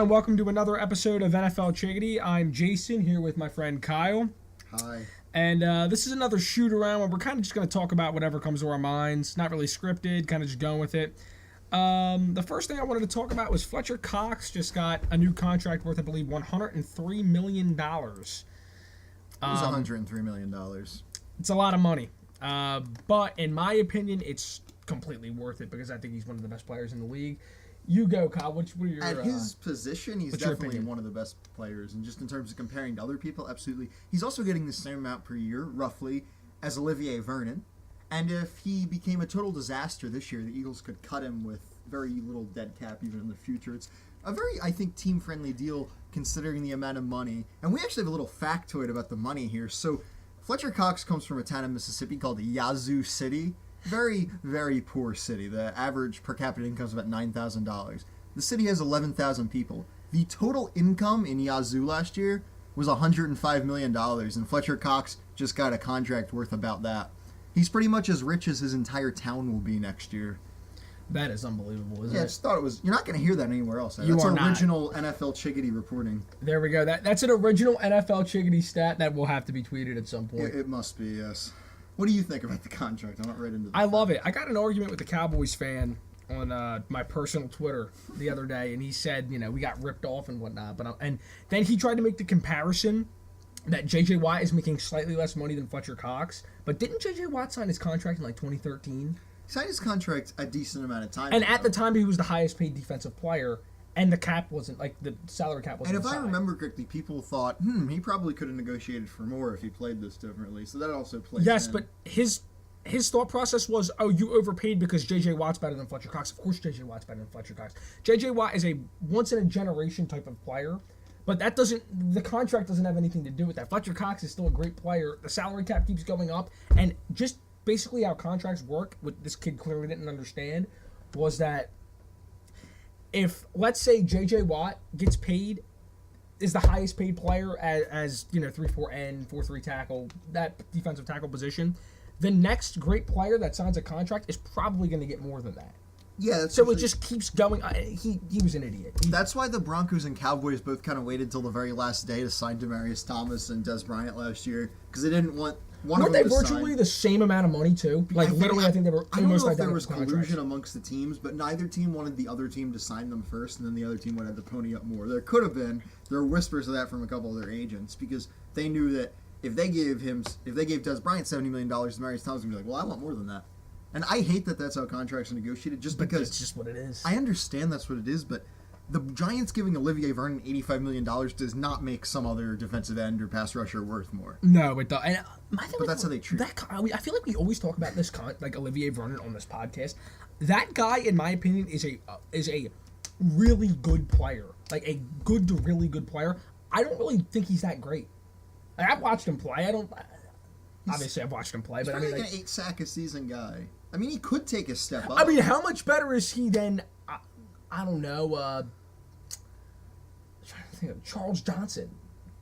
And welcome to another episode of NFL Chiggity. I'm Jason here with my friend Kyle. Hi. And this is another shoot around where we're kind of just going to talk about whatever comes to our minds. Not really scripted, kind of just going with it. The first thing I wanted to talk about was Fletcher Cox just got a new contract worth, I believe, $103 million. It was $103 million. It's a lot of money. But in my opinion, it's completely worth it because I think he's one of the best players in the league. You go, Kyle. What are your, At his position, he's definitely opinion? one of the best players. And just in terms of comparing to other people, absolutely. He's also getting the same amount per year, roughly, as Olivier Vernon. And if he became a total disaster this year, the Eagles could cut him with very little dead cap even in the future. It's a very, I think, team-friendly deal considering the amount of money. And we actually have a little factoid about the money here. So Fletcher Cox comes from a town in Mississippi called Yazoo City. Very, very poor city. The average per capita income is about $9,000. The city has 11,000 people. The total income in Yazoo last year was $105 million, and Fletcher Cox just got a contract worth about that. He's pretty much as rich as his entire town will be next year. That is unbelievable, isn't Yeah, I it? just thought it was... You're not going to hear that anywhere else. You That's are not. original NFL Chiggity reporting. There we go. That's an original NFL Chiggity stat that will have to be tweeted at some point. It must be, yes. What do you think about the contract? I'm not right into I love it. I got an argument with a Cowboys fan on my personal Twitter the other day, and he said, we got ripped off and whatnot. And then he tried to make the comparison that J.J. Watt is making slightly less money than Fletcher Cox. But didn't J.J. Watt sign his contract in 2013? He signed his contract a decent amount of time And ago. at the time, he was the highest paid defensive player, and the cap wasn't, the salary cap wasn't And if I high. remember correctly, people thought, he probably could have negotiated for more if he played this differently. So that also plays Yes, in. but his thought process was, you overpaid because J.J. Watt's better than Fletcher Cox. Of course J.J. Watt's better than Fletcher Cox. J.J. Watt is a once-in-a-generation type of player, but the contract doesn't have anything to do with that. Fletcher Cox is still a great player. The salary cap keeps going up, and just basically how contracts work, what this kid clearly didn't understand, was that if, let's say, J.J. Watt gets paid, is the highest paid player as 3-4 end, 4-3 tackle, that defensive tackle position, the next great player that signs a contract is probably going to get more than that. Yeah, that's So actually, it just keeps going. He was an idiot. that's why the Broncos and Cowboys both kind of waited till the very last day to sign Demaryius Thomas and Des Bryant last year because they didn't want one Weren't of they them to virtually sign. the same amount of money too? I think they were I don't almost know if identical there was contracts. collusion amongst the teams, but neither team wanted the other team to sign them first, and then the other team would have to pony up more. There could have been. There were whispers of that from a couple of their agents because they knew that if they gave Des Bryant $70 million, Demaryius Thomas would be like, well, I want more than that. And I hate that that's how contracts are negotiated, just because It's just what it is. I understand that's what it is, but the Giants giving Olivier Vernon $85 million does not make some other defensive end or pass rusher worth more. No, it does. And my thing But that's how they treat I feel like we always talk about this like Olivier Vernon on this podcast. That guy, in my opinion, is a really good player, like a good to really good player. I don't really think he's that great. Like, I've watched him play. Obviously I've watched him play, but He's like an 8-sack-a-season guy. I mean, he could take a step up. I mean, how much better is he than I don't know. I'm trying to think of Charles Johnson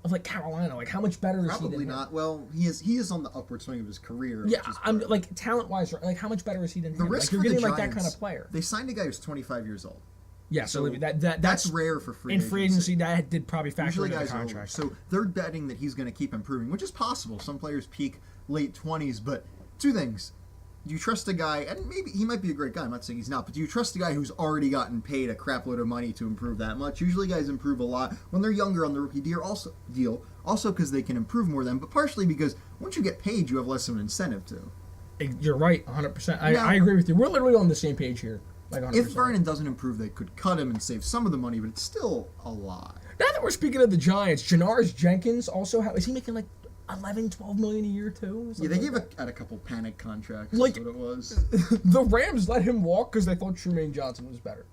of Carolina. How much better is he? Probably than not. Well, he is on the upward swing of his career. Yeah, which is I'm part. talent wise. How much better is he than The him? risk You're for getting the that Giants, kind of player. They signed a guy who's 25 years old. Yeah, so So that's rare for free in free agency. That did probably factor Usually into the guys are older. contract. So they're betting that he's going to keep improving, which is possible. Some players peak late 20s, but two things. Do you trust a guy, and maybe he might be a great guy, I'm not saying he's not, but do you trust a guy who's already gotten paid a crap load of money to improve that much? Usually guys improve a lot when they're younger on the rookie deal, also because they can improve more then, but partially because once you get paid, you have less of an incentive to. You're right, 100%. Now- I agree with you. We're literally on the same page here. 100%. If Vernon doesn't improve, they could cut him and save some of the money, but it's still a lot. Now that we're speaking of the Giants, Janoris Jenkins also, is he making 11, 12 million a year too? Yeah, they gave a couple panic contracts. Like- That's what it was. The Rams let him walk because they thought Trumaine Johnson was better.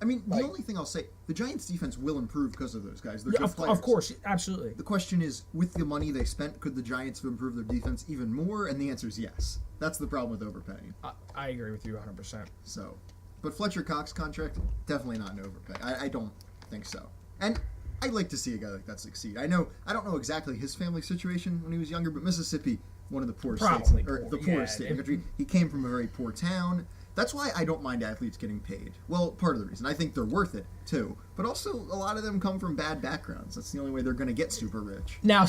I mean, the only thing I'll say, the Giants' defense will improve because of those guys. They're Yeah, good players. of course, absolutely. The question is, with the money they spent, could the Giants have improved their defense even more? And the answer is yes. That's the problem with overpaying. I agree with you 100%. So, but Fletcher Cox contract, definitely not an overpay. I don't think so. And I'd like to see a guy like that succeed. I don't know exactly his family situation when he was younger, but Mississippi, one of the poorest states, Probably or poor, the poorest yeah. state in the country. He came from a very poor town. That's why I don't mind athletes getting paid. Well, part of the reason. I think they're worth it, too. But also, a lot of them come from bad backgrounds. That's the only way they're going to get super rich. Now,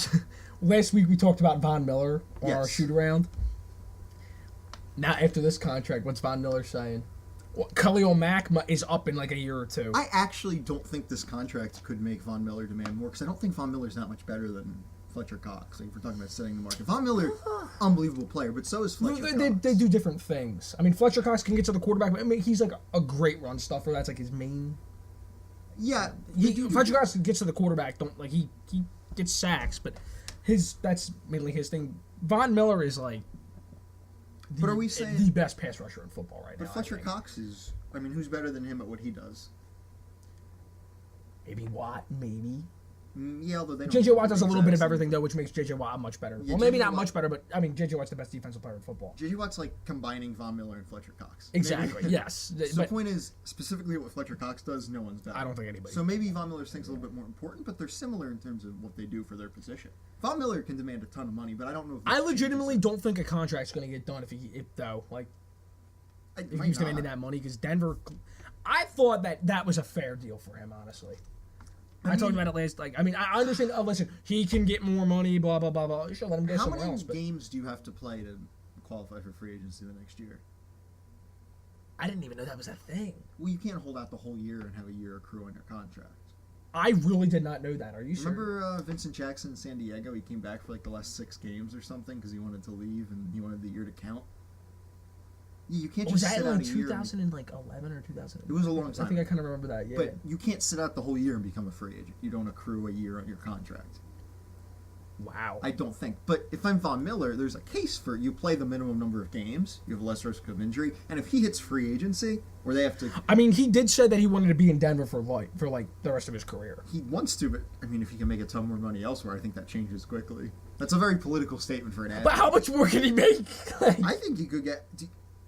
last week we talked about Von Miller on our Yes. shoot-around. Now, after this contract, what's Von Miller saying? Well, Khalil Mack is up in like a year or two. I actually don't think this contract could make Von Miller demand more, because I don't think Von Miller's that much better than Fletcher Cox. Like, if we're talking about setting the market. Von Miller, unbelievable player, but so is Fletcher Cox. They do different things. I mean, Fletcher Cox can get to the quarterback, but I mean, he's like a great run stuffer. That's like his main. Yeah, Fletcher Cox gets to the quarterback. He gets sacks, but that's mainly his thing. Von Miller is like. But are we saying the best pass rusher in football right now? But Fletcher Cox is. I mean, who's better than him at what he does? Maybe Watt, maybe. Yeah, although they don't. J.J. Watt does a little bit of exactly. everything, though, which makes J.J. Watt much better. Yeah, well, maybe J.J. not Watt- much better, but, I mean, J.J. Watt's the best defensive player in football. J.J. Watt's like combining Von Miller and Fletcher Cox. Exactly, Maybe. yes. So the point is, specifically what Fletcher Cox does, no one's better. I don't think anybody. So maybe Von Miller's thing's a little bit more important, but they're similar in terms of what they do for their position. Von Miller can demand a ton of money, but I don't know if I legitimately don't think a contract's going to get done if he's demanding that money, because Denver... I thought that was a fair deal for him, honestly. I talked about it last. I understand. Oh, listen, he can get more money. Blah blah blah blah. You should let him go How somewhere many else. But games do you have to play to qualify for free agency the next year? I didn't even know that was a thing. Well, you can't hold out the whole year and have a year accrue on your contract. I really did not know that. Are you sure? Remember Vincent Jackson in San Diego? He came back for like the last 6 games or something because he wanted to leave and he wanted the year to count. Yeah, you can't Was just that sit in out like a year. 2011 or 2000? It was a long time. I think I kind of remember that. Yeah. But you can't sit out the whole year and become a free agent. You don't accrue a year on your contract. Wow. I don't think. But if I'm Von Miller, there's a case for you play the minimum number of games, you have less risk of injury, and if he hits free agency, where they have to... I mean, he did say that he wanted to be in Denver for the rest of his career. He wants to, but, I mean, if he can make a ton more money elsewhere, I think that changes quickly. That's a very political statement for an athlete. But how much more can he make? I think he could get...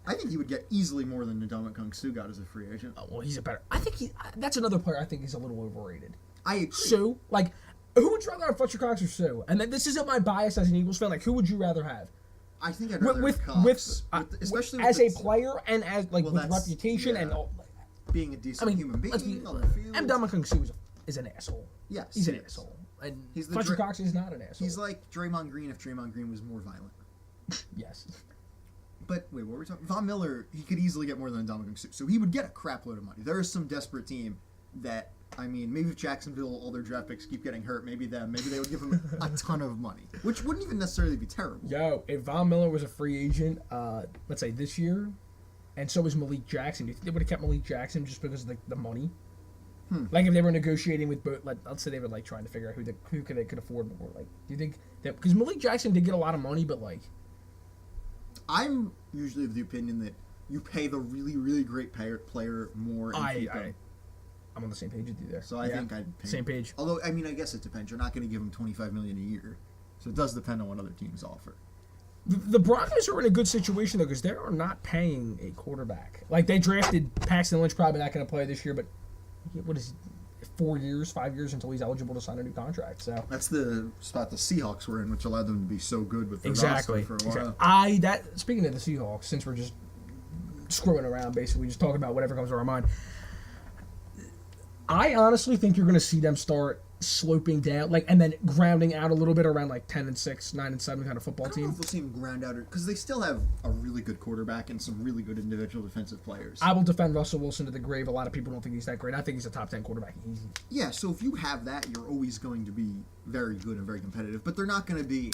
I think he would get easily more than Ndamukong Suh got as a free agent. Oh, well, he's a better... I think that's another player I think he's a little overrated. I agree. Suh? Like, who would you rather have, Fletcher Cox or Suh? And then this isn't my bias as an Eagles fan. Like, who would you rather have? I think I'd rather have Cox. Especially as with a player and as, like, Well, with that's- reputation yeah. and all... being a decent human let's be... being on the field. And Ndamukong Suh is an asshole. Yes, He's an he is. asshole. And He's the Fletcher Cox is not an asshole. He's like Draymond Green if Draymond Green was more violent. Yes. But wait, what were we talking? Von Miller, he could easily get more than Ndamukong Suh, so he would get a crap load of money. There is some desperate team that, I mean, maybe if Jacksonville, all their draft picks keep getting hurt, maybe they would give him a ton of money, which wouldn't even necessarily be terrible. Yo, if Von Miller was a free agent, let's say this year, and so was Malik Jackson, do you think they would have kept Malik Jackson just because of the money? Like if they were negotiating with both, let's say they were like trying to figure out who they could afford more. Like, do you think that because Malik Jackson did get a lot of money, but like, I'm usually of the opinion that you pay the really, really great player more. And I'm on the same page with you there. So I think I'd pay same page. Although I mean, I guess it depends. You're not going to give him $25 million a year, so it does depend on what other teams offer. The Broncos are in a good situation though because they are not paying a quarterback. Like they drafted Paxton Lynch, probably not going to play this year, but what is it, 5 years until he's eligible to sign a new contract. So that's the spot the Seahawks were in, which allowed them to be so good with their exactly roster for a while. Exactly. Speaking of the Seahawks, since we're just screwing around, basically just talking about whatever comes to our mind, I honestly think you're going to see them start sloping down, and then grounding out a little bit around 10-6, 9-7 kind of football I don't team. know if we'll see them ground out because they still have a really good quarterback and some really good individual defensive players. I will defend Russell Wilson to the grave. A lot of people don't think he's that great. I think he's a top 10 quarterback. Easy. Yeah, so if you have that, you're always going to be very good and very competitive. But they're not going to be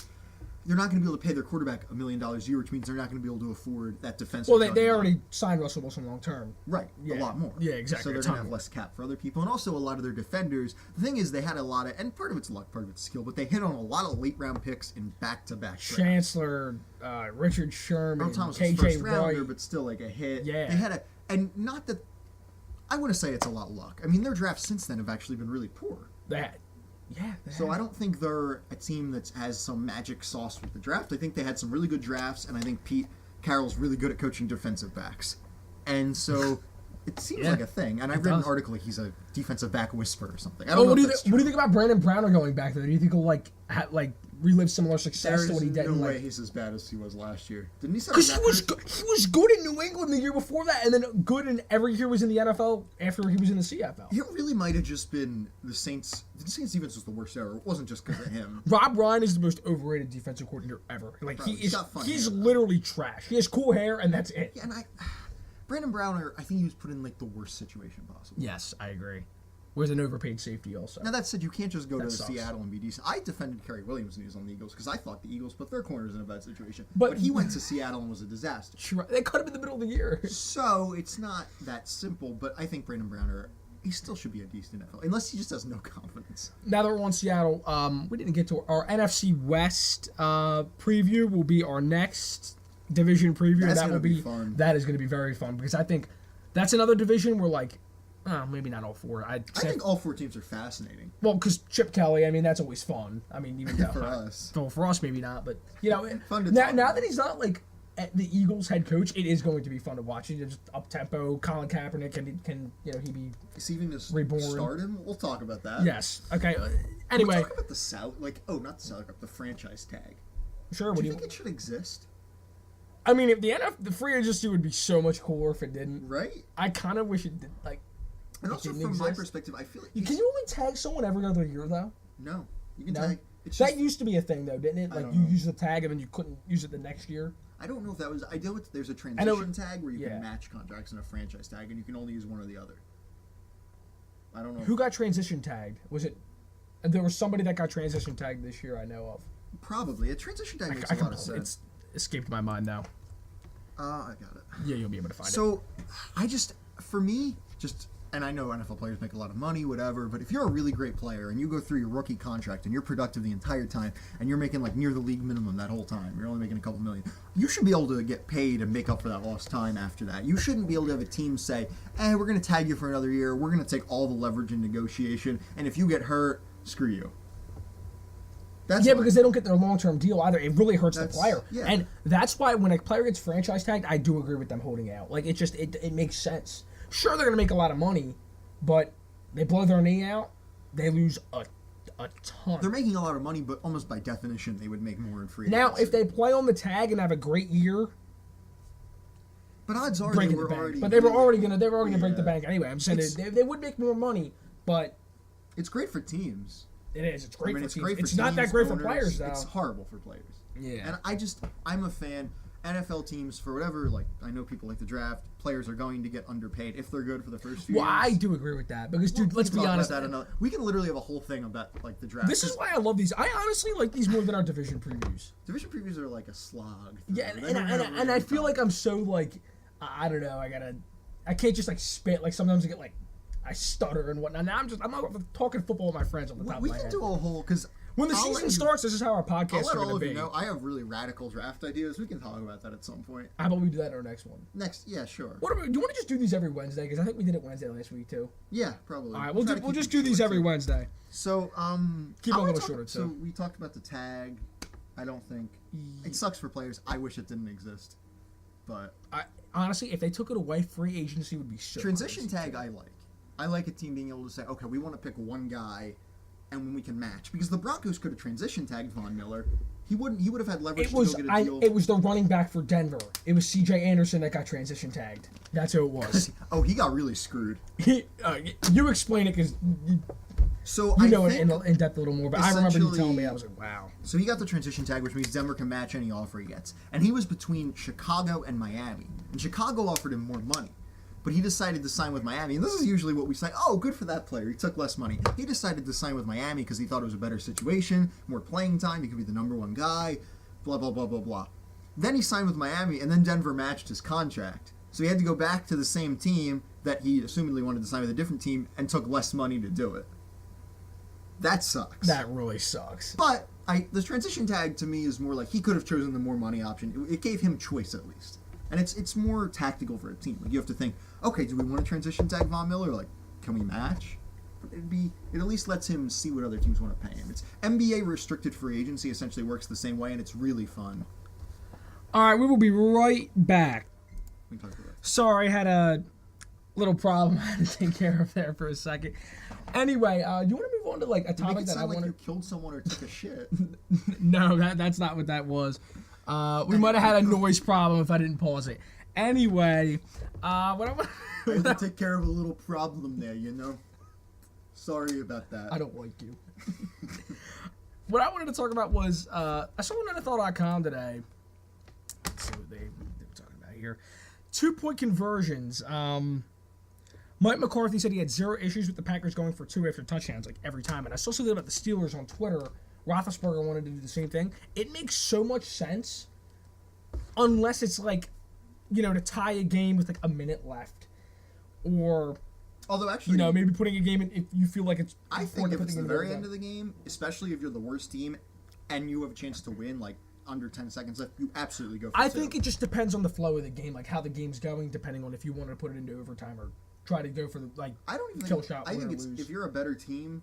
able to pay their quarterback $1 million a year, which means they're not going to be able to afford that defensive. Well, they already signed Russell Wilson long term. Right, yeah. a lot more. Yeah, exactly. So they're going to have less cap for other people. And also a lot of their defenders, the thing is they had a lot of, and part of it's luck, part of it's skill, but they hit on a lot of late round picks in back-to-back drafts. Chancellor, Richard Sherman, Earl Thomas KJ was first Wright. rounder, but still a hit. Yeah. They had and not that, I want to say it's a lot of luck. I mean, their drafts since then have actually been really poor. So I don't think they're a team that has some magic sauce with the draft. I think they had some really good drafts, and I think Pete Carroll's really good at coaching defensive backs. And so it seems like a thing. And I read an article like he's a defensive back whisperer or something. I don't know what do you think about Brandon Browner going back there? Do you think he'll relive similar success to what he did. No in, way like, he's as bad as he was last year. Didn't he set a because record? he was good in New England the year before that, and then good in every year was in the NFL after he was in the CFL. It really might have just been the Saints. The Saints defense was the worst ever. It wasn't just because of him. Rob Ryan is the most overrated defensive coordinator ever. Like Bro, he's literally trash. He has cool hair, and that's it. Yeah, and Brandon Browner, I think he was put in like the worst situation possible. Yes, I agree. Was an overpaid safety also. Now that said, you can't just go to sucks. Seattle and be decent. I defended Kerry Williams when he was on the Eagles because I thought the Eagles put their corners in a bad situation. But he went to Seattle and was a disaster. Sure, they cut him in the middle of the year. So it's not that simple. But I think Brandon Browner, he still should be a decent NFL, unless he just has no confidence. Now that we're on Seattle, we didn't get to our NFC West preview. Will be our next division preview. That's that gonna will be fun. That is going to be very fun because I think that's another division where like. Maybe not all four. I think all four teams are fascinating. Well, because Chip Kelly, I mean, that's always fun. I mean, even though, For us. Well, for us, maybe not, but you know, Fun to now talk now about. that he's not like the Eagles head coach, it is going to be fun to watch. He's just up tempo. Colin Kaepernick can he be? Is he even just Reborn. start him? We'll talk about that. Yes. Okay. Can Anyway, we talk about the not the salary cap, the franchise tag. sure. Do What you do think it should exist? I mean, if the free agency would be so much cooler if it didn't. Right. I kind of wish it did. Like, And it also didn't from my exist. perspective, I feel like Can you only tag someone every other year though? No, you can No? tag. It's That just, used to be a thing though, didn't it? I Like don't you know. use the tag and then you couldn't use it the next year. I don't know if that was. I know there's a know- transition tag where you yeah. can match contracts and a franchise tag, and you can only use one or the other. I don't know. Who got transition tagged? Was it? There was somebody that got transition tagged this year. I know of. Probably a transition tag makes a lot of sense. It's escaped my mind now. I got it. Yeah, you'll be able to find it. So, for me, and I know NFL players make a lot of money, whatever, but if you're a really great player and you go through your rookie contract and you're productive the entire time and you're making like near the league minimum that whole time, you're only making a couple million, you should be able to get paid and make up for that lost time after that. You shouldn't be able to have a team say, we're going to tag you for another year, we're going to take all the leverage in negotiation, and if you get hurt, screw you. Because they don't get their long-term deal either. It really hurts the player. Yeah. And that's why when a player gets franchise tagged, I do agree with them holding out. Like, it makes sense. Sure, they're going to make a lot of money, but they blow their knee out, they lose a ton. They're making a lot of money, but almost by definition, they would make more in free Now, agency. if they play on the tag and have a great year, But odds are they breaking the were bank. already. But they were already going to break the Yeah. bank anyway. I'm saying they would make more money, but It's great for teams. it is. It's great for it's teams. great for It's not that teams, great for owners. players, though. It's horrible for players. Yeah. And I'm a fan. NFL teams, for whatever, like, I know people like the draft, players are going to get underpaid if they're good for the first few Well, years. I do agree with that because, dude, We let's can be talk honest. about that another, we can literally have a whole thing about, like, the draft. This is why I love these. I honestly like these more than our division previews. Division previews are like a slog. Yeah, They don't have and really I feel fun. like I'm so like I don't know. I can't just like spit. Like sometimes I get like I stutter and whatnot. Now I'm not talking football with my friends on the top We of my can head. do a whole, because When the season starts, this is how our I'll podcasts let are all going of to you be. know, I have really radical draft ideas. We can talk about that at some point. How about we do that in our next one? Next, yeah, sure. Do you want to just do these every Wednesday? Because I think we did it Wednesday last week too. Yeah, probably. All right, Try to we'll keep just them do these short, every too. Wednesday. So, Keep it I a wanna little talk- shorter, So too. we talked about the tag. I don't think it sucks for players. I wish it didn't exist, but Honestly, if they took it away, free agency would be so. transition crazy. tag I like. I like a team being able to say, okay, we want to pick one guy, and when we can match, because the Broncos could have transition tagged Von Miller. He would have had leverage It was to go get a deal. it was the running back for Denver. It was C.J. Anderson that got transition tagged. That's who it was. Oh, he got really screwed. You explain it because So you I know think, it in depth a little more. But I remember you telling me. essentially- I was like, wow. So he got the transition tag, which means Denver can match any offer he gets. And he was between Chicago and Miami. And Chicago offered him more money. But he decided to sign with Miami. And this is usually what we say, oh, good for that player. He took less money. He decided to sign with Miami because he thought it was a better situation, more playing time. He could be the number one guy, blah, blah, blah, blah, blah. Then he signed with Miami, and then Denver matched his contract. So he had to go back to the same team that he assumedly wanted to sign with a different team and took less money to do it. That sucks. That really sucks. But the transition tag to me is more like he could have chosen the more money option. It gave him choice at least, and it's more tactical for a team. Like you have to think, okay, do we want to transition tag Von Miller? Like, can we match? It at least lets him see what other teams want to pay him. It's NBA restricted free agency essentially works the same way, and it's really fun. All right, we will be right back. We can talk about that. Sorry, I had a little problem I had to take care of there for a second. Anyway, you want to move move on to like a Make topic it that I sound like want you killed someone or took a shit. No, that's not what that was. We might have had a noise problem if I didn't pause it. Anyway, what I want. I had to take care of a little problem there, you know? Sorry about that. I don't like you. What I wanted to talk about was I saw on NFL.com today. Let's see what they were talking about here. 2-point conversions. Mike McCarthy said he had 0 issues with the Packers going for 2 after touchdowns, like every time. And I saw something about the Steelers on Twitter. Roethlisberger wanted to do the same thing. It makes so much sense, unless it's like, to tie a game with like a minute left, or. Although actually, maybe putting a game in if you feel like it's. I think if it's the very end of the game, especially if you're the worst team, and you have a chance to win, like under 10 seconds left, you absolutely go for I 2. think it just depends on the flow of the game, like how the game's going, depending on if you want to put it into overtime or try to go for the I don't even kill think, shot. I think it's if you're a better team,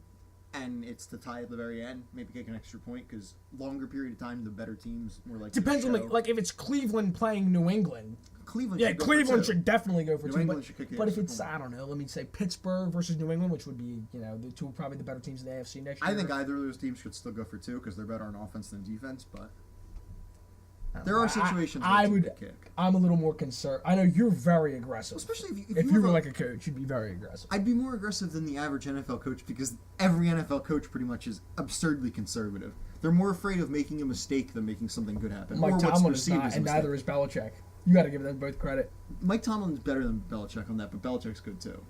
and it's to tie at the very end, maybe kick an extra point because longer period of time, the better teams more likely. Depends to on like if it's Cleveland playing New England. Cleveland. Yeah, Cleveland should definitely go for New 2. England should kick the but if extra it's point. I don't know, let me say Pittsburgh versus New England, which would be the two probably the better teams in the AFC next year. I think either of those teams should still go for 2 because they're better on offense than defense. But there are situations where I you would could kick. I'm a little more concerned. I know you're very aggressive. Especially if you were like a coach, you'd be very aggressive. I'd be more aggressive than the average NFL coach because every NFL coach pretty much is absurdly conservative. They're more afraid of making a mistake than making something good happen. Mike or what's Tomlin is perceived not, as a and mistake. neither is Belichick. You got to give them both credit. Mike Tomlin's better than Belichick on that, but Belichick's good too.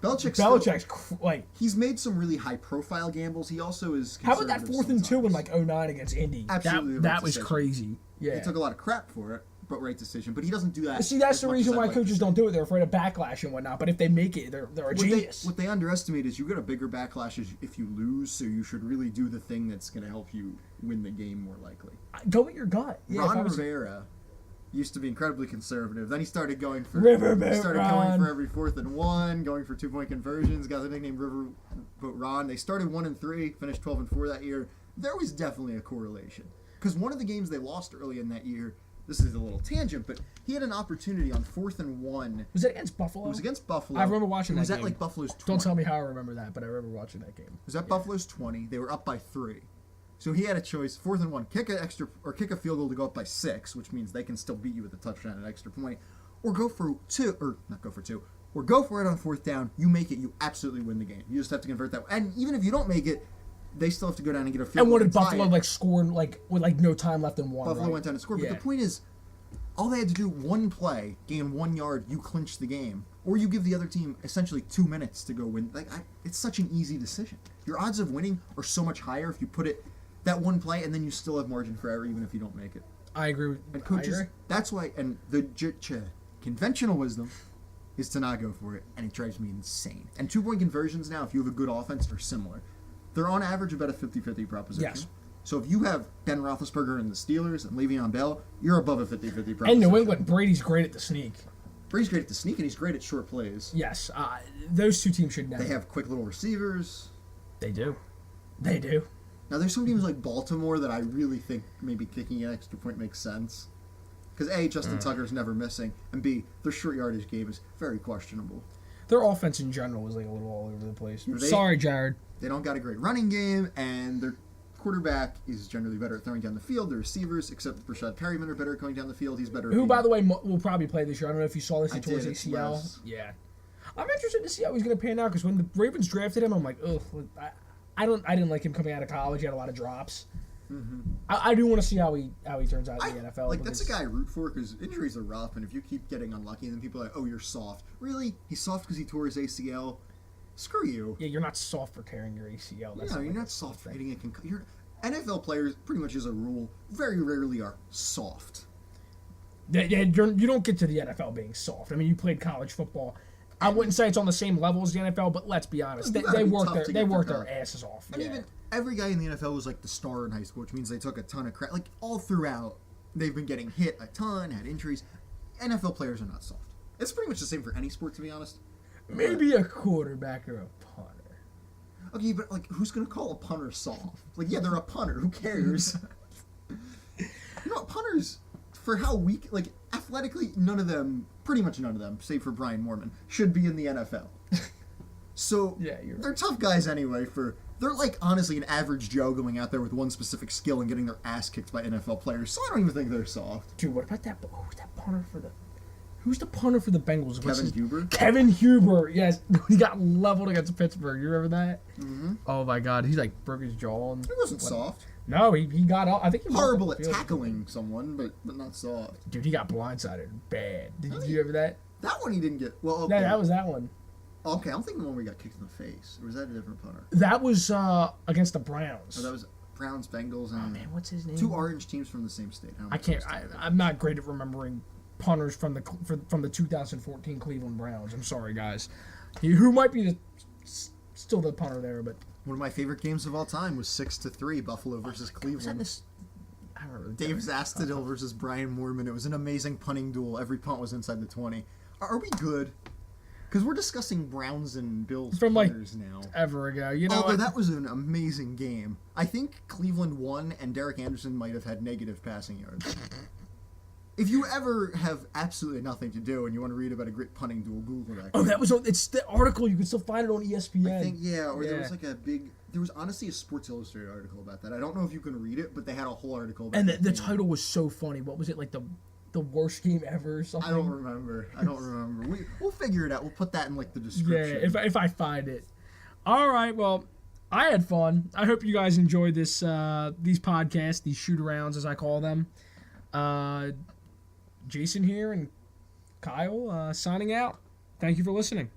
Belichick's like. He's made some really high-profile gambles. He also is. How about that 4th and 2 in sometimes. like 09 against Indy? Absolutely, that right was decision. crazy. Yeah. He took a lot of crap for it, but right decision. But he doesn't do that. See, that's as the much reason as why I'd like to coaches see. don't do it. They're afraid of backlash and whatnot. But if they make it, they're a genius. What they underestimate is you get a bigger backlash if you lose. So you should really do the thing that's going to help you win the game more likely. Go with your gut. Yeah, Ron Rivera used to be incredibly conservative. Then he started going for Riverboat going Ron. for every 4th and 1, going for 2-point conversions. Got the nickname Riverboat Ron. They started 1-3, finished 12-4 that year. There was definitely a correlation because one of the games they lost early in that year. This is a little tangent, but he had an opportunity on 4th and 1. Was it against Buffalo? It was against Buffalo. I remember watching that It was game. at like Buffalo's 20. Don't tell me how I remember that, but I remember watching that game. It was at Buffalo's 20. They were up by 3. So he had a choice, 4th and 1, kick a field goal to go up by 6, which means they can still beat you with a touchdown at extra point, or go for 2, or not go for 2, or go for it on 4th down. You make it, you absolutely win the game. You just have to convert that. And even if you don't make it, they still have to go down and get a field goal. And what did to tie Buffalo it. score with no time left in one? Buffalo right? went down and scored. Yeah. But the point is, all they had to do, one play, gain 1 yard, you clinch the game. Or you give the other team essentially 2 minutes to go win. It's such an easy decision. Your odds of winning are so much higher if you put it that one play, and then you still have margin for error even if you don't make it. I agree. And coaches, that's why, and the conventional wisdom is to not go for it, and it drives me insane. And 2-point conversions now, if you have a good offense, are similar. They're on average about a 50-50 proposition. Yes. So if you have Ben Roethlisberger and the Steelers and Le'Veon Bell, you're above a 50-50 proposition. And New England, Brady's great at the sneak. Brady's great at the sneak, and he's great at short plays. Yes, those two teams should know. They have quick little receivers. They do. They do. Now, there's some teams like Baltimore that I really think maybe kicking an extra point makes sense. Because A, Justin Tucker's never missing, and B, their short yardage game is very questionable. Their offense in general is like a little all over the place. They- Sorry, Jared. They don't got a great running game, and their quarterback is generally better at throwing down the field. The receivers, except Rashad Perryman, are better at going down the field. He's better at Who, being- by the way, will probably play this year. I don't know if you saw this. He I tore his did, ACL. Wes. Yeah. I'm interested to see how he's going to pan out because when the Ravens drafted him, I'm like, ugh. I didn't like him coming out of college. He had a lot of drops. Mm-hmm. I do want to see how he turns out in the NFL. Like, that's a guy I root for because injuries are rough, and if you keep getting unlucky, then people are like, oh, you're soft. Really? He's soft because he tore his ACL? Screw you. Yeah, you're not soft for tearing your ACL. That's You're not soft for hitting a concussion. NFL players, pretty much as a rule, very rarely are soft. Yeah, you don't get to the NFL being soft. I mean, you played college football. I wouldn't say it's on the same level as the NFL, but let's be honest, You they gotta be work tough their to they get work through their college. asses off. And Yeah. even every guy in the NFL was like the star in high school, which means they took a ton of crap. Like, all throughout, they've been getting hit a ton, had injuries. NFL players are not soft. It's pretty much the same for any sport, to be honest. Maybe a quarterback or a punter. Okay, but, like, who's going to call a punter soft? Like, yeah, they're a punter. Who cares? Punters, for how weak, like, athletically, pretty much none of them, save for Brian Moorman, should be in the NFL. So Yeah, you're they're right. tough guys anyway. They're like honestly an average Joe going out there with one specific skill and getting their ass kicked by NFL players. So I don't even think they're soft. Dude, what about that? Oh, that punter for the. Who's the punter for the Bengals? What's Kevin his- Huber. Kevin Huber. Yes, he got leveled against Pittsburgh. You remember that? Mm-hmm. Oh my God, he like broke his jaw. And He wasn't soft. No, he got off. I think he walked Horrible off at the field. tackling someone, but not soft. Dude, he got blindsided bad. Did you remember that? That one he didn't get. Well, okay. No, that was that one. Okay, I'm thinking the one where he got kicked in the face. Or was that a different punter? That was against the Browns. Oh, that was Browns, Bengals, Oh and man, what's his name? two orange teams from the same state. How am I can't. supposed to do that? I'm not great at remembering punters from the 2014 Cleveland Browns. I'm sorry, guys. Who might be still the punter there, but One of my favorite games of all time was 6-3 Buffalo versus was that Cleveland. this? I don't remember. Dave Zastudil versus Brian Moorman. It was an amazing punting duel. Every punt was inside the 20. Are we good? Because we're discussing Browns and Bills From, like, punters now. Ever ago, you know. Although that was an amazing game. I think Cleveland won, and Derek Anderson might have had negative passing yards. If you ever have absolutely nothing to do and you want to read about a great punting duel, Google that. Oh, that was on. It's the article. You can still find it on ESPN. I think, yeah, or there Yeah. was like a big. There was honestly a Sports Illustrated article about that. I don't know if you can read it, but they had a whole article about And that the game. title was so funny. What was it like the worst game ever or something? I don't remember. We'll figure it out. We'll put that in like the Yeah, description. if I find it. All right, well, I had fun. I hope you guys enjoyed these podcasts, these shoot-arounds as I call them. Jason here and Kyle signing out. Thank you for listening.